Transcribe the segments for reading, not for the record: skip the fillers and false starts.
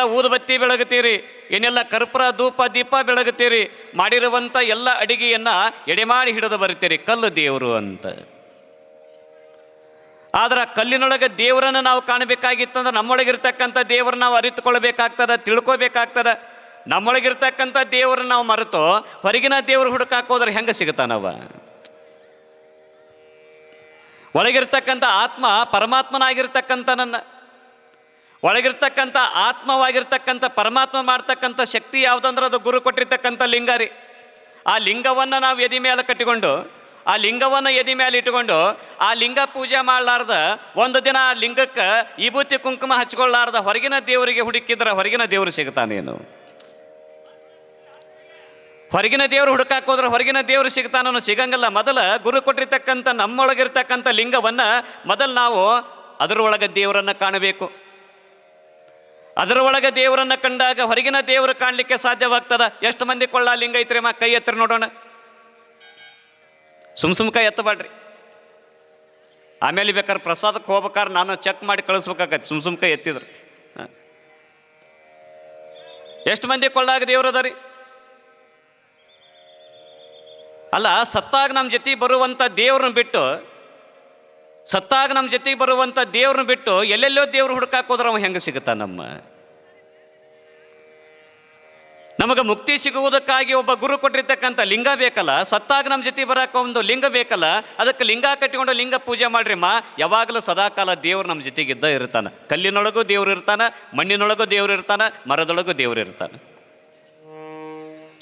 ಏನೆಲ್ಲ ಊದುಬತ್ತಿ ಬೆಳಗುತ್ತೀರಿ, ಏನೆಲ್ಲ ಕರ್ಪೂರ ಧೂಪ ದೀಪ ಬೆಳಗುತ್ತೀರಿ, ಮಾಡಿರುವಂಥ ಎಲ್ಲ ಅಡಿಗೆಯನ್ನು ಎಡೆಮಾಡಿ ಹಿಡಿದು ಬರುತ್ತೀರಿ, ಕಲ್ಲು ದೇವರು ಅಂತ. ಆದ್ರೆ ಕಲ್ಲಿನೊಳಗೆ ದೇವರನ್ನು ನಾವು ಕಾಣಬೇಕಾಗಿತ್ತಂದ್ರೆ ನಮ್ಮೊಳಗಿರ್ತಕ್ಕಂಥ ದೇವರನ್ನ ನಾವು ಅರಿತುಕೊಳ್ಬೇಕಾಗ್ತದೆ, ತಿಳ್ಕೊಬೇಕಾಗ್ತದೆ. ನಮ್ಮೊಳಗಿರ್ತಕ್ಕಂಥ ದೇವರನ್ನ ನಾವು ಮರೆತು ಹೊರಗಿನ ದೇವರು ಹುಡುಕಾಕೋದ್ರೆ ಹೆಂಗೆ ಸಿಗುತ್ತಾನವ? ಒಳಗಿರ್ತಕ್ಕಂಥ ಆತ್ಮ ಪರಮಾತ್ಮನಾಗಿರ್ತಕ್ಕಂಥ ನನ್ನ ಒಳಗಿರ್ತಕ್ಕಂಥ ಆತ್ಮವಾಗಿರ್ತಕ್ಕಂಥ ಪರಮಾತ್ಮ ಮಾಡ್ತಕ್ಕಂಥ ಶಕ್ತಿ ಯಾವುದಂದ್ರೆ ಅದು ಗುರು ಕೊಟ್ಟಿರ್ತಕ್ಕಂಥ ಲಿಂಗ ರೀ. ಆ ಲಿಂಗವನ್ನು ನಾವು ಎದೆ ಮೇಲೆ ಕಟ್ಟಿಕೊಂಡು, ಆ ಲಿಂಗವನ್ನು ಎದೆ ಮೇಲೆ ಇಟ್ಟುಕೊಂಡು, ಆ ಲಿಂಗ ಪೂಜೆ ಮಾಡಲಾರ್ದ ಒಂದು ದಿನ ಆ ಲಿಂಗಕ್ಕೆ ವಿಭೂತಿ ಕುಂಕುಮ ಹಚ್ಕೊಳ್ಳಾರ್ದ ಹೊರಗಿನ ದೇವರಿಗೆ ಹುಡುಕಿದ್ರೆ ಹೊರಗಿನ ದೇವರು ಸಿಗ್ತಾನೇನು? ಹೊರಗಿನ ದೇವರು ಹುಡುಕಾಕೋದ್ರೆ ಹೊರಗಿನ ದೇವರು ಸಿಗ್ತಾನೋ? ಸಿಗಂಗಿಲ್ಲ. ಮೊದಲ ಗುರು ಕೊಟ್ಟಿರ್ತಕ್ಕಂಥ ನಮ್ಮೊಳಗಿರ್ತಕ್ಕಂಥ ಲಿಂಗವನ್ನು ಮೊದಲು ನಾವು ಅದರೊಳಗೆ ದೇವರನ್ನು ಕಾಣಬೇಕು. ಅದರೊಳಗೆ ದೇವರನ್ನು ಕಂಡಾಗ ಹೊರಗಿನ ದೇವರು ಕಾಣಲಿಕ್ಕೆ ಸಾಧ್ಯವಾಗ್ತದ. ಎಷ್ಟು ಮಂದಿ ಕೊಳ್ಳ ಲಿಂಗ ಐತ್ರಿ ಮಾ? ಕೈ ಎತ್ತರಿ ನೋಡೋಣ. ಸುಮ್ ಕೈ ಎತ್ತಬೇಡ್ರಿ. ಆಮೇಲೆ ಬೇಕಾದ್ರೆ ಪ್ರಸಾದಕ್ಕೆ ಹೋಗ್ಬೇಕಾದ್ರೆ ನಾನು ಚೆಕ್ ಮಾಡಿ ಕಳಿಸ್ಬೇಕಾಗತ್ತೆ. ಸುಮ್ ಕೈ ಎತ್ತಿದ್ರು. ಎಷ್ಟು ಮಂದಿ ಕೊಳ್ಳಾಗ ದೇವ್ರು ಅದ ರೀ? ಅಲ್ಲ, ಸತ್ತಾಗ ನಮ್ಮ ಜೊತೆಗೆ ಬರುವಂಥ ದೇವ್ರನ್ನ ಬಿಟ್ಟು ಎಲ್ಲೆಲ್ಲೋ ದೇವ್ರು ಹುಡುಕಾಕೋದ್ರೆ ಅವ ಹೆಂಗೆ ಸಿಗುತ್ತಾ? ನಮಗೆ ಮುಕ್ತಿ ಸಿಗುವುದಕ್ಕಾಗಿ ಒಬ್ಬ ಗುರು ಕೊಟ್ಟಿರ್ತಕ್ಕಂಥ ಲಿಂಗ ಬೇಕಲ್ಲ. ಸತ್ತಾಗ ನಮ್ಮ ಜೊತೆ ಬರೋಕೆ ಒಂದು ಲಿಂಗ ಬೇಕಲ್ಲ. ಅದಕ್ಕೆ ಲಿಂಗ ಕಟ್ಟಿಕೊಂಡು ಲಿಂಗ ಪೂಜೆ ಮಾಡ್ರಿ ಮಾ. ಯಾವಾಗಲೂ ಸದಾಕಾಲ ದೇವ್ರು ನಮ್ಮ ಜೊತೆಗಿದ್ದ ಇರ್ತಾನೆ. ಕಲ್ಲಿನೊಳಗೂ ದೇವ್ರು ಇರ್ತಾನೆ, ಮಣ್ಣಿನೊಳಗೂ ದೇವ್ರು ಇರ್ತಾನೆ, ಮರದೊಳಗೂ ದೇವ್ರು ಇರ್ತಾನೆ.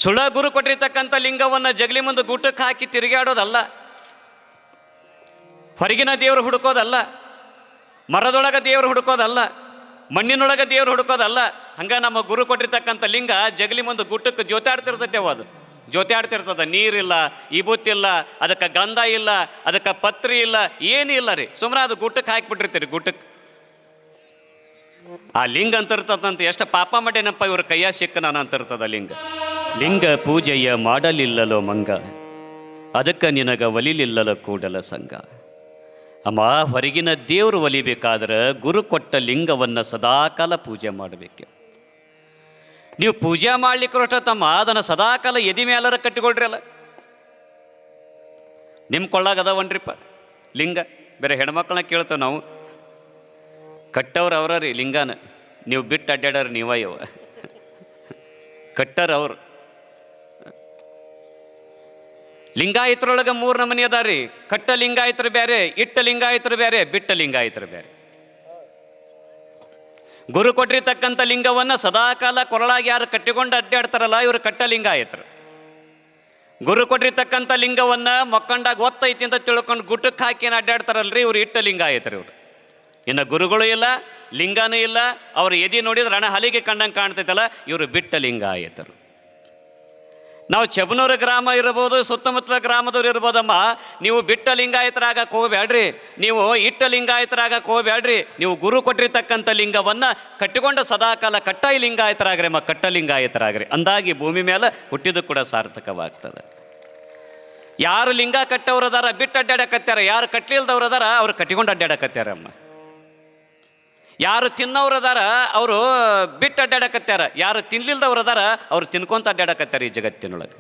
ಸುಳ್ಳ ಗುರು ಕೊಟ್ಟಿರ್ತಕ್ಕಂಥ ಲಿಂಗವನ್ನು ಜಗಲಿ ಮುಂದೆ ಗೂಟಕ್ಕೆ ಹಾಕಿ ತಿರುಗಾಡೋದಲ್ಲ, ಹೊರಗಿನ ದೇವರು ಹುಡುಕೋದಲ್ಲ, ಮರದೊಳಗೆ ದೇವರು ಹುಡುಕೋದಲ್ಲ, ಮಣ್ಣಿನೊಳಗೆ ದೇವರು ಹುಡುಕೋದಲ್ಲ. ಹಂಗೆ ನಮ್ಮ ಗುರು ಕೊಟ್ಟಿರ್ತಕ್ಕಂಥ ಲಿಂಗ ಜಗಲಿ ಮುಂದೆ ಗುಟ್ಟಕ್ಕೆ ಜೋತಾಡ್ತಿರ್ತೈತೆ. ಅದು ಜೋತಾಡ್ತಿರ್ತದೆ. ನೀರಿಲ್ಲ, ವಿಭೂತಿಲ್ಲ, ಅದಕ್ಕೆ ಗಂಧ ಇಲ್ಲ, ಅದಕ್ಕೆ ಪತ್ರಿ ಇಲ್ಲ, ಏನೂ ಇಲ್ಲ ರೀ. ಸುಮ್ಮನೆ ಅದು ಗುಟ್ಟಕ್ಕೆ ಹಾಕಿಬಿಟ್ಟಿರ್ತೀರಿ. ಗುಟ್ಟಕ್ಕೆ ಆ ಲಿಂಗ ಅಂತ ಇರ್ತದಂತ. ಎಷ್ಟು ಪಾಪ ಮಾಡೇನಪ್ಪ ಇವ್ರ ಕೈಯ ಸಿಕ್ಕ ನಾನು ಅಂತಿರ್ತದ ಲಿಂಗ. ಲಿಂಗ ಪೂಜೆಯ ಮಾಡಲಿಲ್ಲಲೋ ಮಂಗ, ಅದಕ್ಕೆ ನಿನಗ ಒಲಿಲಿಲ್ಲಲ ಕೂಡಲ ಸಂಘ. ಅಮ್ಮ, ಹೊರಗಿನ ದೇವರು ಒಲಿಬೇಕಾದ್ರೆ ಗುರು ಕೊಟ್ಟ ಲಿಂಗವನ್ನು ಸದಾಕಾಲ ಪೂಜೆ ಮಾಡಬೇಕು. ನೀವು ಪೂಜೆ ಮಾಡ್ಲಿಕ್ಕೆ ತಮ್ಮ ಅದನ್ನು ಸದಾಕಾಲ ಎದೆ ಮೇಲರ ಕಟ್ಟಿಕೊಳ್ರಿ. ಅಲ್ಲ, ನಿಮ್ಮ ಕೊಳ್ಳಾಗದವನ್ರಿಪ್ಪ ಲಿಂಗ. ಬೇರೆ ಹೆಣ್ಮಕ್ಳನ್ನ ಕೇಳ್ತೇವೆ ನಾವು. ಕಟ್ಟವ್ರು ಅವರ ರೀ ಲಿಂಗನ, ನೀವು ಬಿಟ್ಟು ಅಡ್ಡಾಡೋರು ನೀವ ಇವ. ಕಟ್ಟರ್ ಅವರು. ಲಿಂಗಾಯತರೊಳಗೆ 3 ನಮೂನಿ ಅದ ರೀ. ಕಟ್ಟ ಲಿಂಗಾಯತರು ಬೇರೆ, ಇಟ್ಟ ಲಿಂಗಾಯತರು ಬೇರೆ, ಬಿಟ್ಟ ಲಿಂಗಾಯತರು ಬೇರೆ. ಗುರು ಕೊಟ್ಟಿರ್ತಕ್ಕಂಥ ಲಿಂಗವನ್ನು ಸದಾಕಾಲ ಕೊರಳಾಗಿ ಯಾರು ಕಟ್ಟಿಕೊಂಡು ಅಡ್ಡಾಡ್ತಾರಲ್ಲ ಇವರು ಕಟ್ಟ ಲಿಂಗಾಯತರು. ಗುರು ಕೊಟ್ಟಿರ್ತಕ್ಕಂಥ ಲಿಂಗವನ್ನು ಮಕ್ಕಂಡಾಗ ಒತ್ತೈತಿ ಅಂತ ತಿಳ್ಕೊಂಡು ಗುಟ್ಟಕ್ಕೆ ಹಾಕಿ ಅಡ್ಡಾಡ್ತಾರಲ್ರಿ, ಇವರು ಇಟ್ಟ ಲಿಂಗಾಯತರು ಇವರು. ಇನ್ನು ಗುರುಗಳು ಇಲ್ಲ, ಲಿಂಗನೂ ಇಲ್ಲ. ಅವ್ರು ಎದಿ ನೋಡಿದ್ರೆ ರಣ ಹಲಿಗೆ ಕಂಡಂಗೆ ಕಾಣ್ತೈತಲ್ಲ, ಇವರು ಬಿಟ್ಟ ಲಿಂಗಾಯತರು. ನಾವು ಚೆಬನೂರು ಗ್ರಾಮ ಇರ್ಬೋದು, ಸುತ್ತಮುತ್ತಲ ಗ್ರಾಮದವ್ರು ಇರ್ಬೋದಮ್ಮ. ನೀವು ಬಿಟ್ಟ ಲಿಂಗಾಯತರಾಗಕ್ಕೆ ಹೋಗ್ಬೇಡ್ರಿ, ನೀವು ಇಟ್ಟ ಲಿಂಗಾಯತರಾಗಕ್ಕೆ ಹೋಗ್ಬೇಡ್ರಿ. ನೀವು ಗುರು ಕೊಟ್ಟಿರ್ತಕ್ಕಂಥ ಲಿಂಗವನ್ನು ಕಟ್ಟಿಕೊಂಡು ಸದಾಕಾಲ ಕಟ್ಟಾಯಿ ಲಿಂಗಾಯತರಾಗ್ರಿ ಅಮ್ಮ, ಕಟ್ಟ ಲಿಂಗಾಯತರಾಗ್ರಿ. ಅಂದಾಗಿ ಭೂಮಿ ಮೇಲೆ ಹುಟ್ಟಿದ್ದು ಕೂಡ ಸಾರ್ಥಕವಾಗ್ತದೆ. ಯಾರು ಲಿಂಗ ಕಟ್ಟವ್ರು ಅದಾರ ಬಿಟ್ಟು ಅಡ್ಡಾಡಕತ್ಯಾರ, ಯಾರು ಕಟ್ಲಿಲ್ದವ್ರು ಅದಾರ ಅವ್ರು ಕಟ್ಟಿಕೊಂಡು ಅಡ್ಡಾಡಕತ್ಯಾರಮ್ಮ. ಯಾರು ತಿನ್ನೋರು ಅದಾರ ಅವರು ಬಿಟ್ಟು ಅಡ್ಡಾಡಕತ್ಯಾರ, ಯಾರು ತಿನ್ಲಿಲ್ದವ್ರು ಅದಾರ ಅವ್ರು ತಿನ್ಕೊಂತ ಅಡ್ಡಾಡಕತ್ಯಾರ ಈ ಜಗತ್ತಿನೊಳಗೆ.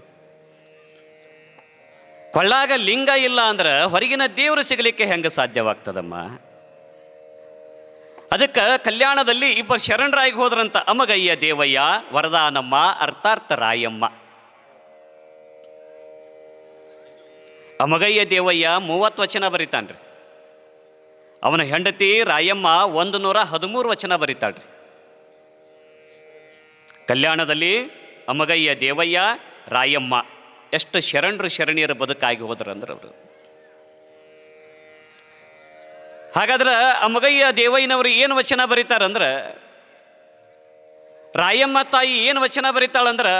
ಕೊಳ್ಳಾಗ ಲಿಂಗ ಇಲ್ಲ ಅಂದ್ರೆ ಹೊರಗಿನ ದೇವರು ಸಿಗಲಿಕ್ಕೆ ಹೆಂಗೆ ಸಾಧ್ಯವಾಗ್ತದಮ್ಮ? ಅದಕ್ಕೆ ಕಲ್ಯಾಣದಲ್ಲಿ ಇಬ್ಬರು ಶರಣರಾಗಿ ಹೋದ್ರಂತ. ಅಮಗಯ್ಯ ದೇವಯ್ಯ, ವರದಾನಮ್ಮ, ಅರ್ಥಾರ್ಥ ರಾಯಮ್ಮ. ಅಮಗಯ್ಯ ದೇವಯ್ಯ 30 ವಚನ ಬರಿತಾನ್ರಿ. ಅವನ ಹೆಂಡತಿ ರಾಯಮ್ಮ 113 ವಚನ ಬರಿತಾಳ್ರಿ. ಕಲ್ಯಾಣದಲ್ಲಿ ಅಮಗಯ್ಯ ದೇವಯ್ಯ, ರಾಯಮ್ಮ ಎಷ್ಟು ಶರಣಿಯರ ಬದುಕಾಗಿ ಹೋದ್ರಂದ್ರೆ ಅವರು. ಹಾಗಾದ್ರೆ ಅಮಗಯ್ಯ ದೇವಯ್ಯನವರು ಏನು ವಚನ ಬರೀತಾರಂದ್ರೆ, ರಾಯಮ್ಮ ತಾಯಿ ಏನು ವಚನ ಬರೀತಾಳಂದ್ರೆ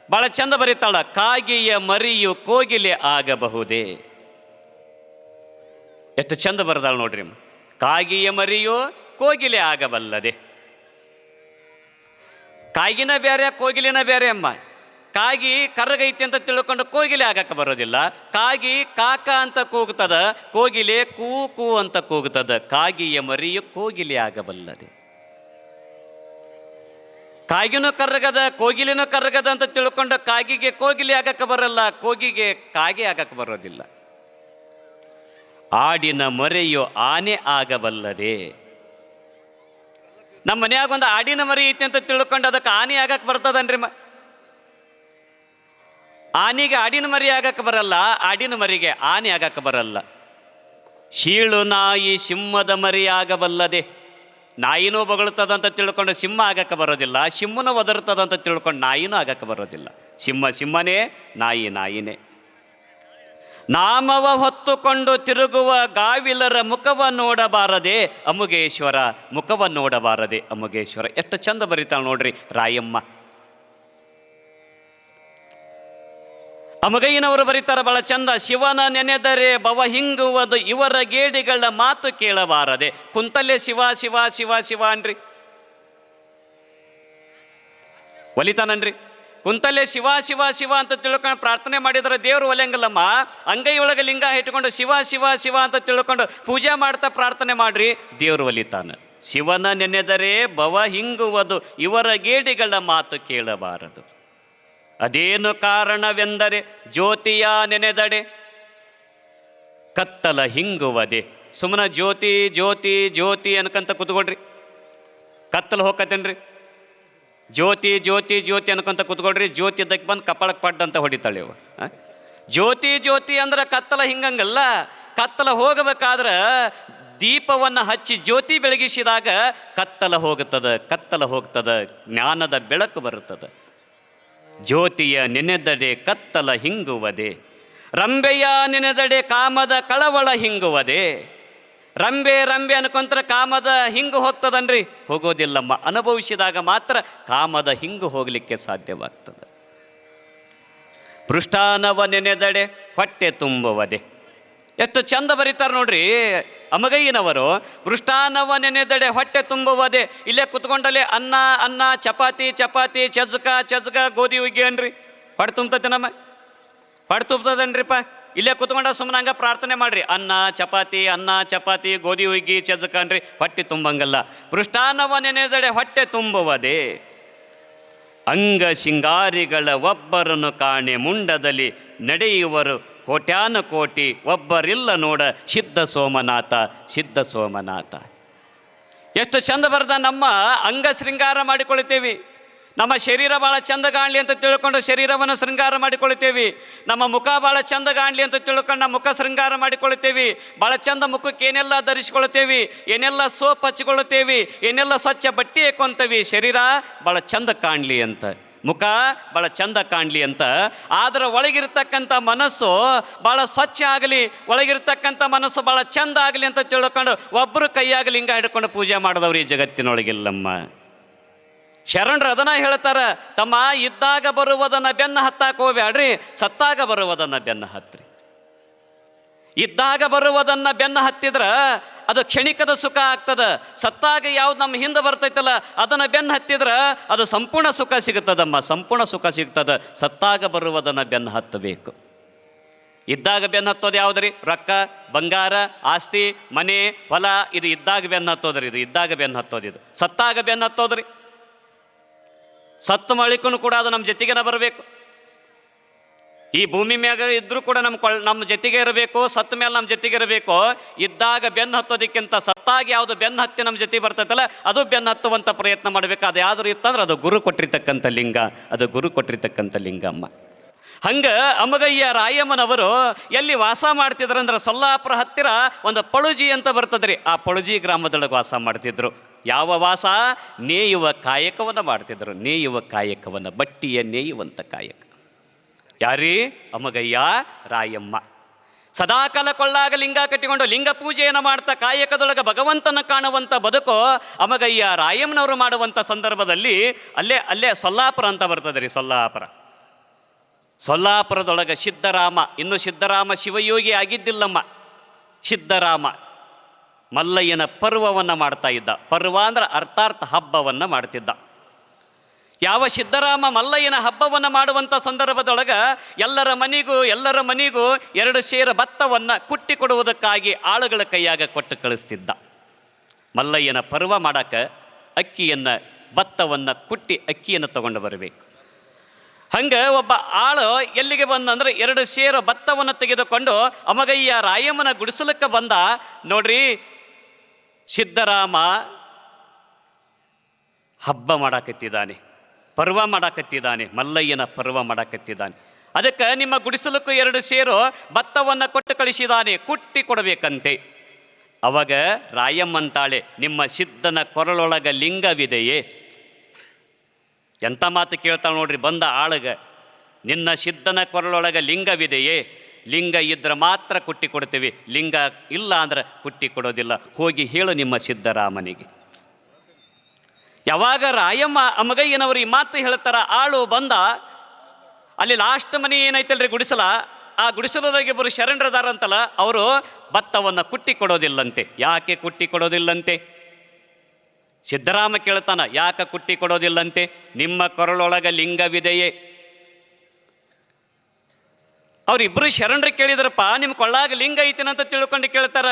ಭಾಳ ಚಂದ ಬರೀತಾಳ. ಕಾಗಿಯ ಮರಿಯು ಕೋಗಿಲೆ ಆಗಬಹುದೇ. ಎಷ್ಟು ಚಂದ ಬರದಾಳ ನೋಡ್ರಿ. ಕಾಗಿಯ ಮರಿಯು ಕೋಗಿಲೆ ಆಗಬಲ್ಲದೆ. ಕಾಗಿನ ಬೇರೆ ಕೋಗಿಲಿನ ಬೇರೆ ಅಮ್ಮ. ಕಾಗಿ ಕರ್ರಗೈತಿ ಅಂತ ತಿಳ್ಕೊಂಡು ಕೋಗಿಲೆ ಆಗಕ್ಕೆ ಬರೋದಿಲ್ಲ. ಕಾಗಿ ಕಾಕ ಅಂತ ಕೂಗ್ತದ, ಕೋಗಿಲೆ ಕೂ ಕೂ ಅಂತ ಕೂಗ್ತದ. ಕಾಗಿಯ ಮರಿಯು ಕೋಗಿಲೆ ಆಗಬಲ್ಲದೆ. ಕಾಗಿನೂ ಕರ್ಗದ ಕೋಗಿಲಿನೂ ಕರ್ಗದ ಅಂತ ತಿಳ್ಕೊಂಡು ಕಾಗಿಗೆ ಕೋಗಿಲಿ ಆಗಕ್ಕೆ ಬರಲ್ಲ, ಕೋಗಿಗೆ ಕಾಗೆ ಆಗಕ್ಕೆ ಬರೋದಿಲ್ಲ. ಆಡಿನ ಮರೆಯು ಆನೆ ಆಗಬಲ್ಲದೆ. ನಮ್ಮ ಮನ್ಯಾಗ ಒಂದು ಆಡಿನ ಮರಿ ಐತಿ ಅಂತ ತಿಳ್ಕೊಂಡು ಅದಕ್ಕೆ ಆನೆ ಆಗಕ್ಕೆ ಬರ್ತದನ್ರಿ? ಆನೆಗೆ ಆಡಿನ ಮರಿ ಆಗಕ್ಕೆ ಬರಲ್ಲ, ಆಡಿನ ಮರಿಗೆ ಆನೆ ಆಗಕ್ಕೆ ಬರಲ್ಲ. ಶೀಳು ನಾಯಿ ಸಿಂಹದ ಮರಿ ಆಗಬಲ್ಲದೆ. ನಾಯಿನೂ ಬಗಳ್ತದಂತ ತಿಳ್ಕೊಂಡು ಸಿಂಹ ಆಗಕ್ಕೆ ಬರೋದಿಲ್ಲ, ಸಿಂಹನೂ ಒದರ್ತದಂತ ತಿಳ್ಕೊಂಡು ನಾಯಿನೂ ಆಗಕ್ಕೆ ಬರೋದಿಲ್ಲ. ಸಿಂಹ ಸಿಂಹನೇ, ನಾಯಿ ನಾಯಿನೇ. ನಾಮವ ಹೊತ್ತುಕೊಂಡು ತಿರುಗುವ ಗಾವಿಲರ ಮುಖವ ನೋಡಬಾರದೆ ಅಮುಗೇಶ್ವರ, ಮುಖವ ನೋಡಬಾರದೆ ಅಮುಗೇಶ್ವರ. ಎಷ್ಟು ಚಂದ ಬರೀತಾಳೆ ನೋಡ್ರಿ ರಾಯಮ್ಮ. ಅಮಗಯ್ಯನವರು ಬರೀತಾರ ಬಹಳ ಚಂದ. ಶಿವನ ನೆನೆದರೆ ಭವ ಹಿಂಗುವುದು ಇವರ ಗೇಡಿಗಳ ಮಾತು ಕೇಳಬಾರದೆ. ಕುಂತಲ್ಲೇ ಶಿವ ಶಿವ ಶಿವ ಶಿವ ಅನ್ರಿ, ಒಲಿತಾನನ್ರಿ. ಕುಂತಲ್ಲೇ ಶಿವ ಶಿವ ಶಿವ ಅಂತ ತಿಳ್ಕೊಂಡು ಪ್ರಾರ್ಥನೆ ಮಾಡಿದ್ರೆ ದೇವರು ಒಲೆಂಗಲ್ಲಮ್ಮ. ಅಂಗೈಯೊಳಗೆ ಲಿಂಗ ಇಟ್ಕೊಂಡು ಶಿವ ಶಿವ ಶಿವ ಅಂತ ತಿಳ್ಕೊಂಡು ಪೂಜೆ ಮಾಡ್ತಾ ಪ್ರಾರ್ಥನೆ ಮಾಡ್ರಿ, ದೇವರು ಒಲಿತಾನ. ಶಿವನ ನೆನೆದರೆ ಭವ ಹಿಂಗುವುದು ಇವರ ಗೇಡಿಗಳ ಮಾತು ಕೇಳಬಾರದು. ಅದೇನು ಕಾರಣವೆಂದರೆ ಜ್ಯೋತಿಯ ನೆನೆದಡೆ ಕತ್ತಲ ಹಿಂಗುವದೆ. ಸುಮ್ಮನೆ ಜ್ಯೋತಿ ಜ್ಯೋತಿ ಜ್ಯೋತಿ ಅನ್ಕಂತ ಕೂತ್ಕೊಳ್ರಿ, ಕತ್ತಲು ಹೋಗತ್ತೇನ್ರಿ? ಜ್ಯೋತಿ ಜ್ಯೋತಿ ಜ್ಯೋತಿ ಅನ್ಕೊಂತ ಕೂತ್ಕೊಳ್ರಿ, ಜ್ಯೋತಿ ಇದ್ದಕ್ಕೆ ಬಂದು ಕಪಾಳಕ್ಕೆ ಪಡ್ಡ ಅಂತ ಹೊಡಿತಾಳೆ ಇವ. ಜ್ಯೋತಿ ಜ್ಯೋತಿ ಅಂದ್ರೆ ಕತ್ತಲ ಹಿಂಗಂಗಲ್ಲ. ಕತ್ತಲ ಹೋಗಬೇಕಾದ್ರೆ ದೀಪವನ್ನು ಹಚ್ಚಿ ಜ್ಯೋತಿ ಬೆಳಗಿಸಿದಾಗ ಕತ್ತಲ ಹೋಗುತ್ತದೆ, ಕತ್ತಲ ಹೋಗ್ತದೆ, ಜ್ಞಾನದ ಬೆಳಕು ಬರುತ್ತದೆ. ಜ್ಯೋತಿಯ ನೆನೆದಡೆ ಕತ್ತಲ ಹಿಂಗುವದೆ, ರಂಬೆಯ ನೆನೆದಡೆ ಕಾಮದ ಕಳವಳ ಹಿಂಗುವದೆ. ರಂಬೆ ರಂಬೆ ಅನ್ಕೊಂತ್ರ ಕಾಮದ ಹಿಂಗು ಹೋಗ್ತದನ್ರಿ? ಹೋಗೋದಿಲ್ಲಮ್ಮ. ಅನುಭವಿಸಿದಾಗ ಮಾತ್ರ ಕಾಮದ ಹಿಂಗು ಹೋಗಲಿಕ್ಕೆ ಸಾಧ್ಯವಾಗ್ತದೆ. ಪೃಷ್ಠಾನವ ನೆನೆದಡೆ ಹೊಟ್ಟೆ ತುಂಬುವದೆ. ಎಷ್ಟು ಚಂದ ಬರೀತಾರೆ ನೋಡ್ರಿ ಅಮಗಯ್ಯನವರು. ಪೃಷ್ಠಾನವ ನೆನೆದಡೆ ಹೊಟ್ಟೆ ತುಂಬುವದೆ. ಇಲ್ಲೇ ಕುತ್ಕೊಂಡಲ್ಲೇ ಅನ್ನ ಅನ್ನ, ಚಪಾತಿ ಚಪಾತಿ, ಚಜ್ಕ ಚಜ್ಕ, ಗೋಧಿ ಹುಗ್ಗಿ ಅನ್ರಿ, ಹೊಟ್ಟೆ ತುಂಬತೈತೆ ನಮ್ಮ, ಹೊಟ್ಟೆ ತುಂಬತದನ್ರಿಪ್ಪ. ಇಲ್ಲೇ ಕುತ್ಕೊಂಡ ಸುಮ್ಮನೆ ಹಂಗೆ ಪ್ರಾರ್ಥನೆ ಮಾಡ್ರಿ, ಅನ್ನ ಚಪಾತಿ ಅನ್ನ ಚಪಾತಿ, ಗೋಧಿ ಹುಗ್ಗಿ ಚಜ್ಕ ಅನ್ರಿ, ಹೊಟ್ಟೆ ತುಂಬಂಗಲ್ಲ. ಪೃಷ್ಠಾನವ ನೆನೆದಡೆ ಹೊಟ್ಟೆ ತುಂಬುವದೆ. ಅಂಗ ಶಿಂಗಾರಿಗಳ ಒಬ್ಬರನ್ನು ಕಾಣೆ ಮುಂಡದಲ್ಲಿ ನಡೆಯುವರು ಕೋಟ್ಯಾನ ಕೋಟಿ, ಒಬ್ಬರಿಲ್ಲ ನೋಡ ಸಿದ್ಧ ಸೋಮನಾಥ, ಸಿದ್ಧ ಸೋಮನಾಥ. ಎಷ್ಟು ಚಂದ ಬರದ. ನಮ್ಮ ಅಂಗ ಶೃಂಗಾರ ಮಾಡಿಕೊಳ್ತೇವೆ, ನಮ್ಮ ಶರೀರ ಭಾಳ ಚಂದ ಕಾಣಲಿ ಅಂತ ತಿಳ್ಕೊಂಡು ಶರೀರವನ್ನು ಶೃಂಗಾರ ಮಾಡಿಕೊಳ್ತೇವೆ. ನಮ್ಮ ಮುಖ ಭಾಳ ಚಂದ ಕಾಣಲಿ ಅಂತ ತಿಳ್ಕೊಂಡು ನಮ್ಮ ಮುಖ ಶೃಂಗಾರ ಮಾಡಿಕೊಳ್ತೇವೆ. ಭಾಳ ಚಂದ ಮುಖಕ್ಕೆ ಏನೆಲ್ಲ ಧರಿಸಿಕೊಳ್ತೇವೆ, ಏನೆಲ್ಲ ಸೋಪ್ ಹಚ್ಚಿಕೊಳ್ಳುತ್ತೇವೆ, ಏನೆಲ್ಲ ಸ್ವಚ್ಛ ಬಟ್ಟೆ ಹಾಕೊಂತೇವೆ, ಶರೀರ ಭಾಳ ಚಂದ ಕಾಣಲಿ ಅಂತ, ಮುಖ ಭಾಳ ಚಂದ ಕಾಣಲಿ ಅಂತ. ಆದರೆ ಒಳಗಿರ್ತಕ್ಕಂಥ ಮನಸ್ಸು ಭಾಳ ಸ್ವಚ್ಛ ಆಗಲಿ, ಒಳಗಿರ್ತಕ್ಕಂಥ ಮನಸ್ಸು ಭಾಳ ಚಂದ ಆಗಲಿ ಅಂತ ತಿಳ್ಕೊಂಡು ಒಬ್ಬರು ಕೈಯಾಗ ಲಿಂಗ ಹಿಡ್ಕೊಂಡು ಪೂಜೆ ಮಾಡಿದವ್ರು ಈ ಜಗತ್ತಿನೊಳಗಿಲ್ಲಮ್ಮ. ಶರಣರು ಅದನ್ನ ಹೇಳ್ತಾರ, ತಮ್ಮ ಇದ್ದಾಗ ಬರುವುದನ್ನು ಬೆನ್ನ ಹತ್ತಾಕ ಹೋಗ್ಬ್ಯಾಡ್ರಿ, ಸತ್ತಾಗ ಬರುವುದನ್ನು ಬೆನ್ನ ಹತ್ರಿ. ಇದ್ದಾಗ ಬರುವುದನ್ನು ಬೆನ್ನ ಹತ್ತಿದ್ರೆ ಅದು ಕ್ಷಣಿಕದ ಸುಖ ಆಗ್ತದೆ. ಸತ್ತಾಗ ಯಾವ್ದು ನಮ್ಮ ಹಿಂದೆ ಬರ್ತೈತಲ್ಲ ಅದನ್ನು ಬೆನ್ನ ಹತ್ತಿದ್ರೆ ಅದು ಸಂಪೂರ್ಣ ಸುಖ ಸಿಗುತ್ತದಮ್ಮ, ಸಂಪೂರ್ಣ ಸುಖ ಸಿಗ್ತದೆ. ಸತ್ತಾಗ ಬರುವುದನ್ನು ಬೆನ್ನ ಹತ್ತಬೇಕು. ಇದ್ದಾಗ ಬೆನ್ನ ಹತ್ತೋದು ಯಾವುದ್ರಿ? ರೊಕ್ಕ, ಬಂಗಾರ, ಆಸ್ತಿ, ಮನೆ, ಹೊಲ, ಇದು ಇದ್ದಾಗ ಬೆನ್ನ ಹತ್ತೋದ್ರಿ. ಇದು ಇದ್ದಾಗ ಬೆನ್ನ ಹತ್ತೋದು. ಇದು ಸತ್ತಾಗ ಬೆನ್ನ ಹತ್ತೋದ್ರಿ. ಸತ್ತು ಮಳಿಕೂ ಕೂಡ ಅದು ನಮ್ಮ ಜೊತೆಗೇನ ಬರಬೇಕು. ಈ ಭೂಮಿ ಮ್ಯಾಗ ಇದ್ರೂ ಕೂಡ ನಮ್ಮ ಜೊತೆಗೆ ಇರಬೇಕು, ಸತ್ತ ಮೇಲೆ ನಮ್ಮ ಜೊತೆಗೆ ಇರಬೇಕು. ಇದ್ದಾಗ ಬೆನ್ನು ಹತ್ತೋದಕ್ಕಿಂತ ಸತ್ತಾಗ ಯಾವುದು ಬೆನ್ನು ಹತ್ತಿ ನಮ್ಮ ಜೊತೆ ಬರ್ತೈತಲ್ಲ ಅದು ಬೆನ್ನು ಹತ್ತುವಂಥ ಪ್ರಯತ್ನ ಮಾಡಬೇಕು. ಅದು ಯಾವ್ದು ಇತ್ತಂದ್ರೆ ಅದು ಗುರು ಕೊಟ್ಟಿರ್ತಕ್ಕಂಥ ಲಿಂಗ, ಅದು ಗುರು ಕೊಟ್ಟಿರ್ತಕ್ಕಂಥ ಲಿಂಗಮ್ಮ. ಹಂಗೆ ಅಮಗಯ್ಯ ರಾಯಮ್ಮನವರು ಎಲ್ಲಿ ವಾಸ ಮಾಡ್ತಿದ್ರಂದ್ರೆ ಸೊಲ್ಲಾಪುರ ಹತ್ತಿರ ಒಂದು ಪಳುಜಿ ಅಂತ ಬರ್ತದ್ರಿ. ಆ ಪಳುಜಿ ಗ್ರಾಮದೊಳಗೆ ವಾಸ ಮಾಡ್ತಿದ್ರು. ಯಾವ ವಾಸ? ನೇಯುವ ಕಾಯಕವನ್ನು ಮಾಡ್ತಿದ್ರು. ನೇಯುವ ಕಾಯಕವನ್ನು, ಬಟ್ಟಿಯ ನೇಯುವಂಥ ಕಾಯಕ. ಯಾರೀ? ಅಮಗಯ್ಯ ರಾಯಮ್ಮ. ಸದಾಕಾಲ ಕೊಳ್ಳಾಗ ಲಿಂಗ ಕಟ್ಟಿಕೊಂಡು ಲಿಂಗ ಪೂಜೆಯನ್ನು ಮಾಡ್ತಾ ಕಾಯಕದೊಳಗೆ ಭಗವಂತನ ಕಾಣುವಂಥ ಬದುಕು ಅಮಗಯ್ಯ ರಾಯಮ್ಮನವರು ಮಾಡುವಂಥ ಸಂದರ್ಭದಲ್ಲಿ ಅಲ್ಲೇ ಸೊಲ್ಲಾಪುರ ಅಂತ ಬರ್ತದೆ ರೀ. ಸೊಲ್ಲಾಪುರದೊಳಗೆ ಸಿದ್ಧರಾಮ, ಇನ್ನು ಸಿದ್ಧರಾಮ ಶಿವಯೋಗಿ ಆಗಿದ್ದಿಲ್ಲಮ್ಮ. ಸಿದ್ಧರಾಮ ಮಲ್ಲಯ್ಯನ ಪರ್ವವನ್ನು ಮಾಡ್ತಾ ಇದ್ದ. ಪರ್ವ ಅಂದ್ರೆ ಅರ್ಥಾರ್ಥ ಹಬ್ಬವನ್ನು ಮಾಡ್ತಿದ್ದ. ಯಾವ ಸಿದ್ಧರಾಮ ಮಲ್ಲಯ್ಯನ ಹಬ್ಬವನ್ನು ಮಾಡುವಂಥ ಸಂದರ್ಭದೊಳಗೆ ಎಲ್ಲರ ಮನೆಗೂ 2 ಸೇರು ಭತ್ತವನ್ನು ಕುಟ್ಟಿ ಕೊಡುವುದಕ್ಕಾಗಿ ಆಳುಗಳ ಕೈಯಾಗ ಕೊಟ್ಟು ಕಳಿಸ್ತಿದ್ದ. ಮಲ್ಲಯ್ಯನ ಪರ್ವ ಮಾಡಕ್ಕೆ ಅಕ್ಕಿಯನ್ನು ಭತ್ತವನ್ನು ಕುಟ್ಟಿ ಅಕ್ಕಿಯನ್ನು ತಗೊಂಡು ಬರಬೇಕು. ಹಂಗೆ ಒಬ್ಬ ಆಳು ಎಲ್ಲಿಗೆ ಬಂದಂದ್ರೆ 2 ಸೇರು ಭತ್ತವನ್ನು ತೆಗೆದುಕೊಂಡು ಅಮಗಯ್ಯ ರಾಯಮ್ಮನ ಗುಡಿಸಲಕ್ಕೆ ಬಂದ. ನೋಡ್ರಿ, ಸಿದ್ದರಾಮ ಹಬ್ಬ ಮಾಡಾಕತ್ತಿದ್ದಾನೆ, ಪರ್ವ ಮಾಡಾಕತ್ತಿದ್ದಾನೆ, ಮಲ್ಲಯ್ಯನ ಪರ್ವ ಮಾಡಾಕತ್ತಿದ್ದಾನೆ. ಅದಕ್ಕೆ ನಿಮ್ಮ ಗುಡಿಸಲಕ್ಕೂ 2 ಸೇರು ಭತ್ತವನ್ನು ಕೊಟ್ಟು ಕಳಿಸಿದ್ದಾನೆ, ಕುಟ್ಟಿ ಕೊಡಬೇಕಂತೆ. ಅವಾಗ ರಾಯಮ್ಮಂತಾಳೆ, ನಿಮ್ಮ ಸಿದ್ಧನ ಕೊರಳೊಳಗ ಲಿಂಗವಿದೆಯೇ? ಎಂಥ ಮಾತು ಕೇಳ್ತಾಳೆ ನೋಡ್ರಿ ಬಂದ ಆಳಗ. ನಿನ್ನ ಸಿದ್ಧನ ಕೊರಳೊಳಗ ಲಿಂಗವಿದೆಯೇ? ಲಿಂಗ ಇದ್ರೆ ಮಾತ್ರ ಕುಟ್ಟಿ ಕೊಡ್ತೀವಿ, ಲಿಂಗ ಇಲ್ಲ ಅಂದ್ರೆ ಕುಟ್ಟಿ ಕೊಡೋದಿಲ್ಲ, ಹೋಗಿ ಹೇಳು ನಿಮ್ಮ ಸಿದ್ದರಾಮನಿಗೆ. ಯಾವಾಗ ರಾಯಮ್ಮ ಅಮಗಯ್ಯನವರು ಈ ಮಾತು ಹೇಳ್ತಾರ, ಆಳು ಬಂದ. ಅಲ್ಲಿ ಲಾಸ್ಟ್ ಮನೆ ಏನೈತಲ್ರಿ ಗುಡಿಸಲ, ಆ ಗುಡಿಸಲದಾಗ ಇಬ್ಬರು ಶರಣರದಾರ ಅಂತಲ್ಲ, ಅವರು ಭತ್ತವನ್ನು ಕುಟ್ಟಿ ಕೊಡೋದಿಲ್ಲಂತೆ. ಯಾಕೆ ಕುಟ್ಟಿ ಕೊಡೋದಿಲ್ಲಂತೆ? ಸಿದ್ದರಾಮ ಕೇಳ್ತಾನ, ಯಾಕೆ ಕುಟ್ಟಿ ಕೊಡೋದಿಲ್ಲಂತೆ? ನಿಮ್ಮ ಕೊರಳೊಳಗ ಲಿಂಗವಿದೆಯೇ? ಅವರಿಬ್ಬರು ಶರಣರು ಕೇಳಿದ್ರಪ್ಪ, ನಿಮ್ಮ ಕೊಳ್ಳಾಗ ಲಿಂಗ ಐತಿನಂತ ತಿಳ್ಕೊಂಡು ಕೇಳ್ತಾರ.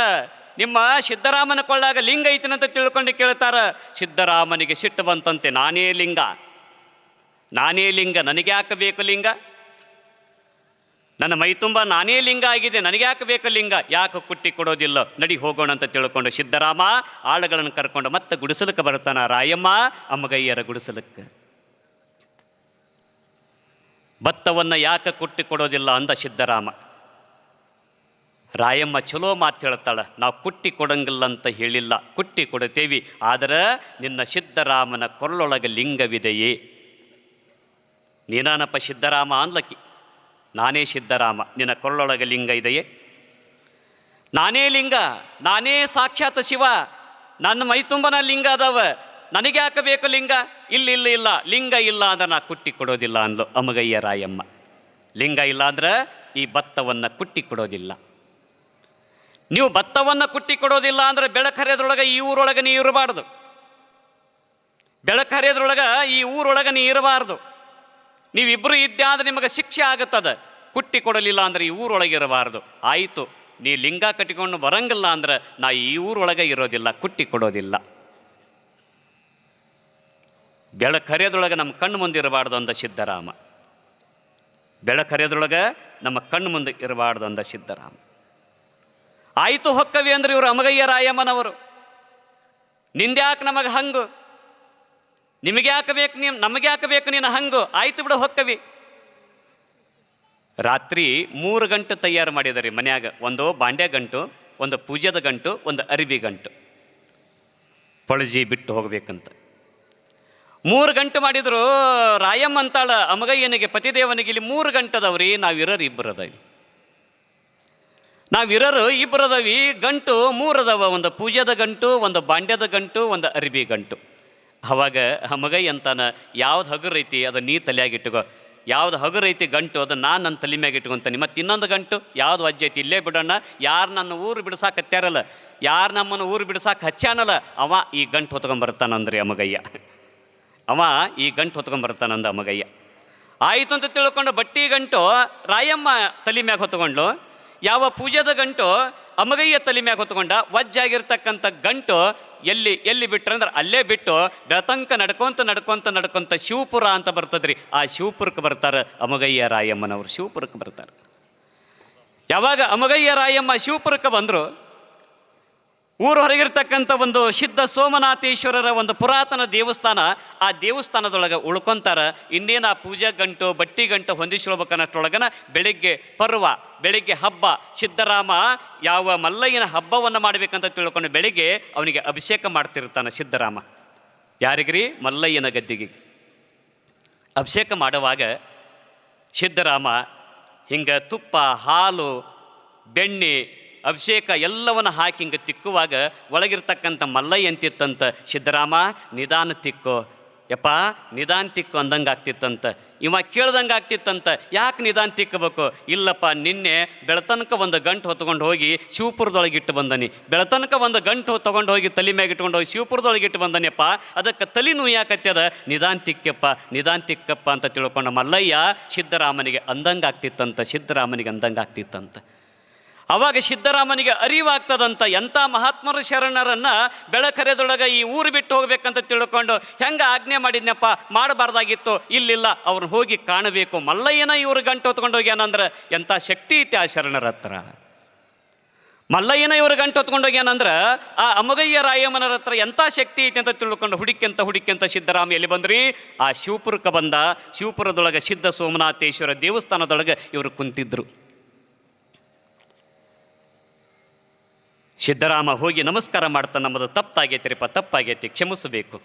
ನಿಮ್ಮ ಸಿದ್ದರಾಮನ ಕೊಳ್ಳಾಗ ಲಿಂಗ ಐತಿನಂತ ತಿಳ್ಕೊಂಡು ಕೇಳ್ತಾರ. ಸಿದ್ದರಾಮನಿಗೆ ಸಿಟ್ಟು ಬಂತಂತೆ, ನಾನೇ ಲಿಂಗ, ನನಗೆ ಯಾಕೆ ಬೇಕು ಲಿಂಗ? ನನ್ನ ಮೈ ತುಂಬ ನಾನೇ ಲಿಂಗ ಆಗಿದೆ, ನನಗೆ ಯಾಕೆ ಬೇಕು ಲಿಂಗ? ಯಾಕೆ ಕುಟ್ಟಿ ಕೊಡೋದಿಲ್ಲ? ನಡಿ ಹೋಗೋಣ ಅಂತ ತಿಳ್ಕೊಂಡು ಸಿದ್ದರಾಮ ಆಳುಗಳನ್ನು ಕರ್ಕೊಂಡು ಮತ್ತೆ ಗುಡಿಸಲಕ್ಕೆ ಬರ್ತಾನ. ರಾಯಮ್ಮ ಅಮ್ಮಗಯ್ಯರ ಗುಡಿಸಲಕ್ಕೆ. ಭತ್ತವನ್ನು ಯಾಕೆ ಕುಟ್ಟಿ ಕೊಡೋದಿಲ್ಲ ಅಂದ ಸಿದ್ದರಾಮ. ರಾಯಮ್ಮ ಚಲೋ ಮಾತು ಹೇಳ್ತಾಳೆ, ನಾವು ಕುಟ್ಟಿ ಕೊಡಂಗಿಲ್ಲ ಅಂತ ಹೇಳಿಲ್ಲ, ಕುಟ್ಟಿ ಕೊಡುತ್ತೇವಿ, ಆದರೆ ನಿನ್ನ ಸಿದ್ದರಾಮನ ಕೊರಳೊಳಗೆ ಲಿಂಗವಿದೆಯೇ? ನೀನಾನಪ್ಪ ಸಿದ್ದರಾಮ ಅಂದ್ಲಕ್ಕಿ. ನಾನೇ ಸಿದ್ದರಾಮ, ನಿನ್ನ ಕೊರಳೊಳಗೆ ಲಿಂಗ ಇದೆಯೇ? ನಾನೇ ಲಿಂಗ, ನಾನೇ ಸಾಕ್ಷಾತ್ ಶಿವ, ನನ್ನ ಮೈ ತುಂಬನ ಲಿಂಗ ಅದಾವ, ನನಗೆ ಯಾಕೆ ಬೇಕು ಲಿಂಗ? ಇಲ್ಲ, ಲಿಂಗ ಇಲ್ಲ ಅಂದ್ರೆ ನಾ ಕುಟ್ಟಿ ಕೊಡೋದಿಲ್ಲ ಅಂದ್ಲು ಅಮಗಯ್ಯ ರಾಯಮ್ಮ. ಲಿಂಗ ಇಲ್ಲ ಅಂದ್ರೆ ಈ ಭತ್ತವನ್ನು ಕುಟ್ಟಿ ಕೊಡೋದಿಲ್ಲ. ನೀವು ಭತ್ತವನ್ನು ಕುಟ್ಟಿ ಕೊಡೋದಿಲ್ಲ ಅಂದ್ರೆ ಬೆಳಕರಿಯೋದ್ರೊಳಗೆ ಈ ಊರೊಳಗೆ ನೀ ಇರಬಾರ್ದು. ಬೆಳಕರಿಯೋದ್ರೊಳಗೆ ಈ ಊರೊಳಗೆ ನೀ ಇರಬಾರ್ದು. ನೀವಿಬ್ಬರು ಇದ್ದಾದ್ರೆ ನಿಮಗೆ ಶಿಕ್ಷೆ ಆಗುತ್ತದೆ. ಕುಟ್ಟಿ ಕೊಡಲಿಲ್ಲ ಅಂದ್ರೆ ಈ ಊರೊಳಗೆ ಇರಬಾರ್ದು. ಆಯಿತು, ನೀ ಲಿಂಗ ಕಟ್ಟಿಕೊಂಡು ಬರಂಗಿಲ್ಲ ಅಂದ್ರೆ ನಾ ಈ ಊರೊಳಗೆ ಇರೋದಿಲ್ಲ, ಕುಟ್ಟಿ ಕೊಡೋದಿಲ್ಲ. ಬೆಳಕರಿಯೋದ್ರೊಳಗೆ ನಮ್ಮ ಕಣ್ಣು ಮುಂದೆ ಇರಬಾರ್ದು ಅಂದ ಸಿದ್ದರಾಮ. ಬೆಳಕರಿಯೋದ್ರೊಳಗೆ ನಮ್ಮ ಕಣ್ಣು ಮುಂದೆ ಇರಬಾರ್ದು ಅಂದ ಸಿದ್ದರಾಮ. ಆಯಿತು ಹೊಕ್ಕವಿ ಅಂದ್ರೆ ಇವರು ಅಮಗಯ್ಯ ರಾಯಮ್ಮನವರು. ನಿಂದ್ಯಾಕೆ ನಮಗೆ ಹಂಗು? ನಿಮಗೆ ಯಾಕೆ ಬೇಕು? ನಮಗೆ ಯಾಕೆ ಬೇಕು ನೀನು ಹಂಗು? ಆಯ್ತು ಬಿಡು ಹೊಕ್ಕವಿ. ರಾತ್ರಿ 3 ಗಂಟು ತಯಾರು ಮಾಡಿದಾರೆ ಮನ್ಯಾಗ. ಒಂದು ಬಾಂಡ್ಯ ಗಂಟು, ಒಂದು ಪೂಜೆದ ಗಂಟು, ಒಂದು ಅರಿವಿ ಗಂಟು, ಪಳಜಿ ಬಿಟ್ಟು ಹೋಗ್ಬೇಕಂತ 3 ಗಂಟು ಮಾಡಿದ್ರು. ರಾಯಮ್ಮ ಅಂತಾಳ ಅಮಗಯ್ಯನಿಗೆ, ಪತಿದೇವನಿಗೆ, ಇಲ್ಲಿ 3 ಗಂಟದವ್ರಿ, ನಾವಿರೋರು ಇಬ್ಬರು ಅದಾವಿ, ಇಬ್ಬರದವಿ. ಗಂಟು 3 ಅದಾವ, ಒಂದು ಪೂಜೆದ ಗಂಟು, ಒಂದು ಬಾಂಡ್ಯದ ಗಂಟು, ಒಂದು ಅರಿವಿ ಗಂಟು. ಅವಾಗ ಅಮಗಯ್ಯ ಅಂತಾನ, ಯಾವ್ದು ಹಗುರು ಐತಿ ಅದು ನೀ ತಲೆಯಾಗಿಟ್ಟುಕೋ, ಯಾವ್ದು ಹಗುರು ಐತಿ ಗಂಟು ಅದು ನಾನು ನನ್ನ ತಲೆ ಮ್ಯಾಗ ಇಟ್ಕೊಂತಾನೆ. ಮತ್ತು ಇನ್ನೊಂದು ಗಂಟು ಯಾವ್ದು ವಜ್ಜೆ ಐತಿ ಇಲ್ಲೇ ಬಿಡೋಣ. ಯಾರು ನನ್ನ ಊರು ಬಿಡ್ಸಾಕ ಹತ್ಯಾರಲ್ಲ, ಯಾರು ನಮ್ಮನ್ನು ಊರು ಬಿಡ್ಸಾಕ ಹಚ್ಚಾನಲ್ಲ, ಅವ ಈ ಗಂಟು ಹೊತ್ಕೊಂಬರ್ತಾನಂದ್ರಿ ಅಮಗಯ್ಯ. ಅವ ಈ ಗಂಟು ಹೊತ್ಕೊಂಬರ್ತಾನಂದ ಅಮಗಯ್ಯ. ಆಯಿತು ಅಂತ ತಿಳ್ಕೊಂಡು ಬಟ್ಟಿ ಗಂಟು ರಾಯಮ್ಮ ತಲೆ ಮ್ಯಾಗ ಹೊತ್ಕೊಂಡು, ಯಾವ ಪೂಜೆದ ಗಂಟು ಅಮಗಯ್ಯ ತಲೆ ಮ್ಯಾಗ ಹೊತ್ಕೊಂಡ. ವಜ್ಜಾಗಿರ್ತಕ್ಕಂಥ ಗಂಟು ಎಲ್ಲಿ ಬಿಟ್ರಂದ್ರೆ ಅಲ್ಲೇ ಬಿಟ್ಟು ಬೆಳತಂಕ ನಡ್ಕೊಂತ ಶಿವಪುರ ಅಂತ ಬರ್ತದ್ರಿ. ಆ ಶಿವಪುರಕ್ಕೆ ಬರ್ತಾರೆ ಅಮಗಯ್ಯ ರಾಯಮ್ಮನವರು, ಶಿವಪುರಕ್ಕೆ ಬರ್ತಾರೆ. ಯಾವಾಗ ಅಮಗಯ್ಯ ರಾಯಮ್ಮ ಶಿವಪುರಕ್ಕೆ ಬಂದರು, ಊರು ಹೊರಗಿರ್ತಕ್ಕಂಥ ಒಂದು ಸಿದ್ಧ ಸೋಮನಾಥೇಶ್ವರರ ಒಂದು ಪುರಾತನ ದೇವಸ್ಥಾನ, ಆ ದೇವಸ್ಥಾನದೊಳಗೆ ಉಳ್ಕೊಂತಾರ. ಇನ್ನೇನು ಆ ಪೂಜಾ ಗಂಟು ಬಟ್ಟಿ ಗಂಟು ಹೊಂದಿಸ್ಕೊಳ್ಬೇಕನ್ನಷ್ಟೊಳಗನ ಬೆಳಿಗ್ಗೆ ಪರ್ವ, ಬೆಳಿಗ್ಗೆ ಹಬ್ಬ. ಸಿದ್ದರಾಮ ಯಾವ ಮಲ್ಲಯ್ಯನ ಹಬ್ಬವನ್ನು ಮಾಡಬೇಕಂತ ತಿಳ್ಕೊಂಡು ಬೆಳಿಗ್ಗೆ ಅವನಿಗೆ ಅಭಿಷೇಕ ಮಾಡ್ತಿರ್ತಾನೆ ಸಿದ್ದರಾಮ. ಯಾರಿಗ್ರಿ? ಮಲ್ಲಯ್ಯನ ಗದ್ದಿಗೆ ಅಭಿಷೇಕ ಮಾಡುವಾಗ ಸಿದ್ದರಾಮ ಹಿಂಗೆ ತುಪ್ಪ, ಹಾಲು, ಬೆಣ್ಣೆ, ಅಭಿಷೇಕ ಎಲ್ಲವನ್ನು ಹಾಕಿ ಹಿಂಗೆ ತಿಕ್ಕುವಾಗ ಒಳಗಿರ್ತಕ್ಕಂಥ ಮಲ್ಲಯ್ಯ ಅಂತಿತ್ತಂತ, ಸಿದ್ದರಾಮ ನಿಧಾನ ತಿಕ್ಕೋ ಯಪ್ಪ, ನಿಧಾನ ತಿಕ್ಕು ಅಂದಂಗೆ ಆಗ್ತಿತ್ತಂತ. ಇವ ಕೇಳ್ದಂಗೆ ಆಗ್ತಿತ್ತಂತ. ಯಾಕೆ ನಿಧಾನ ತಿಕ್ಕಬೇಕು? ಇಲ್ಲಪ್ಪ, ನಿನ್ನೆ ಬೆಳತನಕ ಒಂದು ಗಂಟು ಹೊತ್ಕೊಂಡು ಹೋಗಿ ಶಿವಪುರದೊಳಗೆ ಇಟ್ಟು ಬಂದನಿ, ಬೆಳತನಕ ಒಂದು ಗಂಟು ತೊಗೊಂಡು ಹೋಗಿ ತಲೆ ಮ್ಯಾಗ ಇಟ್ಕೊಂಡು ಹೋಗಿ ಶಿವಪುರದೊಳಗೆ ಇಟ್ಟು ಬಂದನಿಯಪ್ಪ, ಅದಕ್ಕೆ ತಲೆ ನೋಯಾಕತ್ಯದ, ನಿಧಾನ ತಿಕ್ಕಪ್ಪ ಅಂತ ತಿಳ್ಕೊಂಡು ಮಲ್ಲಯ್ಯ ಸಿದ್ದರಾಮನಿಗೆ ಅಂದಂಗೆ ಆಗ್ತಿತ್ತಂತ, ಅವಾಗ ಸಿದ್ದರಾಮನಿಗೆ ಅರಿವಾಗ್ತದಂತ ಎಂಥ ಮಹಾತ್ಮರ ಶರಣರನ್ನು ಬೆಳಕರೆದೊಳಗೆ ಈ ಊರು ಬಿಟ್ಟು ಹೋಗ್ಬೇಕಂತ ತಿಳ್ಕೊಂಡು ಹೆಂಗೆ ಆಜ್ಞೆ ಮಾಡಿದ್ನಪ್ಪ, ಮಾಡಬಾರ್ದಾಗಿತ್ತು, ಇಲ್ಲಿಲ್ಲ ಅವ್ರು ಹೋಗಿ ಕಾಣಬೇಕು. ಮಲ್ಲಯ್ಯನ ಇವ್ರು ಗಂಟು ಹೊತ್ಕೊಂಡು ಹೋಗ್ಯಾನಂದ್ರೆ ಎಂಥ ಶಕ್ತಿ ಐತೆ ಆ ಶರಣರ ಹತ್ರ. ಮಲ್ಲಯ್ಯನ ಇವ್ರು ಗಂಟು ಹೊತ್ಕೊಂಡು ಹೋಗ್ಯಾನಂದ್ರೆ ಆ ಅಮಗಯ್ಯ ರಾಯಮ್ಮನರ ಹತ್ರ ಎಂಥ ಶಕ್ತಿ ಐತೆ ಅಂತ ತಿಳ್ಕೊಂಡು ಹುಡುಕ್ಯಂತ ಸಿದ್ದರಾಮ ಎಲ್ಲಿ ಬಂದ್ರಿ? ಆ ಶಿವಪುರಕ್ಕೆ ಬಂದ. ಶಿವಪುರದೊಳಗೆ ಸಿದ್ಧ ಸೋಮನಾಥೇಶ್ವರ ದೇವಸ್ಥಾನದೊಳಗೆ ಇವರು ಕುಂತಿದ್ರು. ಸಿದ್ದರಾಮ ಹೋಗಿ ನಮಸ್ಕಾರ ಮಾಡ್ತಾನೆ. ನಮ್ಮದು ತಪ್ಪಾಗೈತಿರಿಪ್ಪ, ತಪ್ಪಾಗೈತಿ, ಕ್ಷಮಿಸಬೇಕು.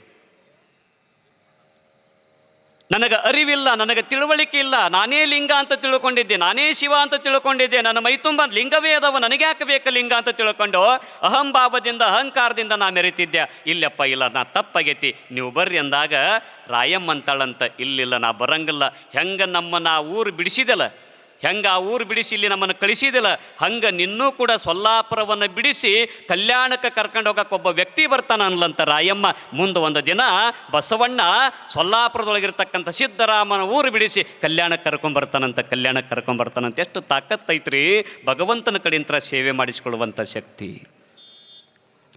ನನಗೆ ಅರಿವಿಲ್ಲ, ನನಗೆ ತಿಳುವಳಿಕೆ ಇಲ್ಲ, ನಾನೇ ಲಿಂಗ ಅಂತ ತಿಳ್ಕೊಂಡಿದ್ದೆ, ನಾನೇ ಶಿವ ಅಂತ ತಿಳ್ಕೊಂಡಿದ್ದೆ, ನನ್ನ ಮೈ ತುಂಬ ಲಿಂಗವೇ ಅದಾವ, ನನಗೆ ಯಾಕೆ ಬೇಕು ಲಿಂಗ ಅಂತ ತಿಳ್ಕೊಂಡು ಅಹಂಭಾವದಿಂದ ಅಹಂಕಾರದಿಂದ ನಾ ಮೆರಿತಿದ್ದೆ. ಇಲ್ಲಪ್ಪ ಇಲ್ಲ, ನಾ ತಪ್ಪಾಗೈತಿ, ನೀವು ಬರ್ರಿ ಅಂದಾಗ ರಾಯಮ್ಮ ಅಂತಾಳಂತ, ಇಲ್ಲಿಲ್ಲ ನಾ ಬರಂಗಿಲ್ಲ. ಹೆಂಗೆ ನಮ್ಮನ್ನು ಆ ಊರು ಬಿಡಿಸಿದಲ್ಲ, ಹೆಂಗೆ ಆ ಊರು ಬಿಡಿಸಿ ಇಲ್ಲಿ ನಮ್ಮನ್ನು ಕಳಿಸಿದಿಲ್ಲ, ಹಂಗೆ ನಿನ್ನೂ ಕೂಡ ಸೊಲ್ಲಾಪುರವನ್ನು ಬಿಡಿಸಿ ಕಲ್ಯಾಣಕ್ಕೆ ಕರ್ಕೊಂಡು ಹೋಗಕ್ಕೆ ಒಬ್ಬ ವ್ಯಕ್ತಿ ಬರ್ತಾನ ಅನ್ಲಂತ ರಾಯಮ್ಮ. ಮುಂದೆ ಒಂದು ದಿನ ಬಸವಣ್ಣ ಸೊಲ್ಲಾಪುರದೊಳಗಿರ್ತಕ್ಕಂಥ ಸಿದ್ದರಾಮನ ಊರು ಬಿಡಿಸಿ ಕಲ್ಯಾಣಕ್ಕೆ ಕರ್ಕೊಂಬರ್ತಾನಂತ. ಎಷ್ಟು ತಾಕತ್ತೈತ್ರಿ ಭಗವಂತನ ಕಡೆಯಿಂದ ಸೇವೆ ಮಾಡಿಸ್ಕೊಳ್ಳುವಂಥ ಶಕ್ತಿ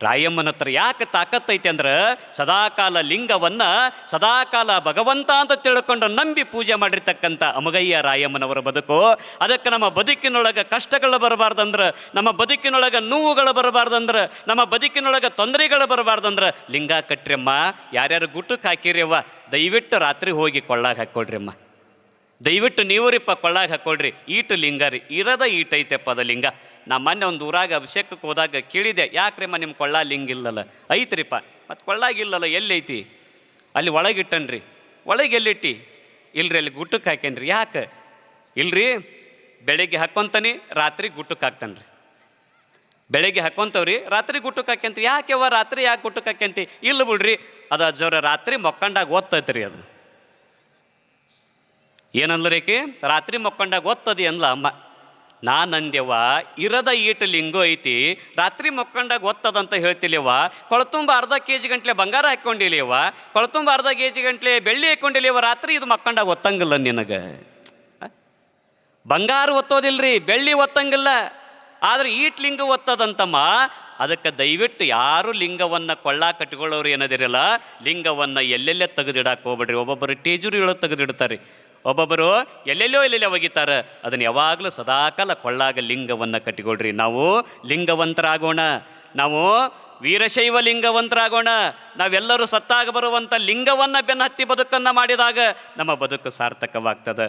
ರಾಯಮ್ಮನ ಹತ್ರ. ಯಾಕೆ ತಾಕತ್ತೈತೆ ಅಂದ್ರೆ ಸದಾಕಾಲ ಲಿಂಗವನ್ನು ಸದಾಕಾಲ ಭಗವಂತ ಅಂತ ತಿಳ್ಕೊಂಡು ನಂಬಿ ಪೂಜೆ ಮಾಡಿರ್ತಕ್ಕಂಥ ಅಮಗಯ್ಯ ರಾಯಮ್ಮನವರ ಬದುಕು. ಅದಕ್ಕೆ ನಮ್ಮ ಬದುಕಿನೊಳಗೆ ಕಷ್ಟಗಳು ಬರಬಾರ್ದಂದ್ರೆ, ನಮ್ಮ ಬದುಕಿನೊಳಗೆ ನೋವುಗಳು ಬರಬಾರ್ದಂದ್ರೆ, ನಮ್ಮ ಬದುಕಿನೊಳಗೆ ತೊಂದರೆಗಳು ಬರಬಾರ್ದಂದ್ರೆ ಲಿಂಗ ಕಟ್ರಿಯಮ್ಮ. ಯಾರ್ಯಾರು ಗುಟ್ಟಕ್ಕೆ ಹಾಕಿರಿಯವ್ವ, ದಯವಿಟ್ಟು ರಾತ್ರಿ ಹೋಗಿ ಕೊಳ್ಳಾಗ ಹಾಕ್ಕೊಳ್ರಿಯಮ್ಮ. ದಯವಿಟ್ಟು ನೀವರಿಪ್ಪ ಕೊಳ್ಳಾಗ ಹಾಕ್ಕೊಳ್ರಿ. ಈಟು ಲಿಂಗ ರೀ, ಇರದ ಈಟೈತೆಪ್ಪ ಅದ ಲಿಂಗ. ನಾ ಮೊನ್ನೆ ಒಂದು ಊರಾಗ ಅಭಿಷೇಕಕ್ಕೆ ಹೋದಾಗ ಕೇಳಿದೆ, ಯಾಕ್ರಿಮ್ಮ ನಿಮ್ಮ ಕೊಳ್ಳ ಲಿಂಗ ಇಲ್ಲಲ್ಲ? ಐತ್ರಿಪ್ಪ. ಮತ್ತು ಕೊಳ್ಳಾಗಿಲ್ಲಲ್ಲ, ಎಲ್ಲೈತಿ? ಅಲ್ಲಿ ಒಳಗಿಟ್ಟನ್ರಿ. ಒಳಗೆ ಎಲ್ಲಿಟ್ಟಿ? ಇಲ್ರಿ ಅಲ್ಲಿ ಗುಟ್ಟಕ್ಕೆ ಹಾಕೇನ್ರಿ. ಯಾಕೆ? ಇಲ್ರಿ, ಬೆಳಗ್ಗೆ ಹಾಕ್ಕೊಂತಾನೆ, ರಾತ್ರಿ ಗುಟ್ಟಕ್ಕೆ ಹಾಕ್ತಾನ್ರಿ. ಬೆಳಗ್ಗೆ ಹಾಕ್ಕೊಂತವ್ರಿ, ರಾತ್ರಿ ಗುಟ್ಟಕ್ಕೆ ಹಾಕ್ಯಂತ. ಯಾಕೆವ್ವ ರಾತ್ರಿ ಯಾಕೆ ಗುಟ್ಟಕ್ಕೆ ಹಾಕ್ಯಂತಿ? ಇಲ್ಲ ಬಿಡ್ರಿ, ಅದು ಜೋರ ರಾತ್ರಿ ಮಕ್ಕಂಡಾಗ ಓದ್ತೈತ್ರಿ. ಅದು ಏನಂದ್ರೇಕೆ? ರಾತ್ರಿ ಮಕ್ಕೊಂಡಾಗ ಓದ್ತದಿ ಅಂದ್ಲ ಅಮ್ಮ. ನಾನಂದ್ಯವ್ವ, ಇರದ ಈಟು ಲಿಂಗು ಐತಿ, ರಾತ್ರಿ ಮಕ್ಕೊಂಡಾಗ ಓದ್ತದಂತ ಹೇಳ್ತಿಲ್ಲವ್ವ. ಕೊಳತುಂಬ ಅರ್ಧ ಕೆಜಿ ಗಂಟ್ಲೆ ಬಂಗಾರ ಹಾಕ್ಕೊಂಡಿಲ್ಲವ್ವ, ಕೊಳತುಂಬ ಅರ್ಧ ಕೆಜಿ ಗಂಟ್ಲೆ ಬೆಳ್ಳಿ ಹಾಕ್ಕೊಂಡಿಲ್ಲವ್ವ, ರಾತ್ರಿ ಇದು ಮಕ್ಕೊಂಡಾಗ ಒತ್ತಂಗಿಲ್ಲ ನಿನಗೆ. ಬಂಗಾರ ಒತ್ತೋದಿಲ್ರಿ, ಬೆಳ್ಳಿ ಒತ್ತಂಗಿಲ್ಲ, ಆದರೆ ಈಟ್ ಲಿಂಗ ಒತ್ತದಂತಮ್ಮ. ಅದಕ್ಕೆ ದಯವಿಟ್ಟು ಯಾರು ಲಿಂಗವನ್ನು ಕೊಳ್ಳ ಕಟ್ಕೊಳ್ಳೋರು ಏನದಿರಲ್ಲ, ಲಿಂಗವನ್ನು ಎಲ್ಲೆಲ್ಲೇ ತೆಗೆದಿಡಕ್ಕೆ ಹೋಗ್ಬೇಡ್ರಿ. ಒಬ್ಬೊಬ್ಬರು ಟೇಜುರಿಗಳು ತೆಗೆದಿಡ್ತಾರೆ, ಒಬ್ಬೊಬ್ಬರು ಎಲ್ಲೆಲ್ಲೋ ಒಗಿತಾರೆ. ಅದನ್ನು ಯಾವಾಗಲೂ ಸದಾಕಾಲ ಕೊಳ್ಳಾಗ ಲಿಂಗವನ್ನು ಕಟ್ಟಿಕೊಳ್ರಿ. ನಾವು ಲಿಂಗವಂತರಾಗೋಣ, ನಾವು ವೀರಶೈವ ಲಿಂಗವಂತರಾಗೋಣ. ನಾವೆಲ್ಲರೂ ಸತ್ತಾಗ ಬರುವಂಥ ಲಿಂಗವನ್ನು ಬೆನ್ನತ್ತಿ ಬದುಕನ್ನು ಮಾಡಿದಾಗ ನಮ್ಮ ಬದುಕು ಸಾರ್ಥಕವಾಗ್ತದೆ.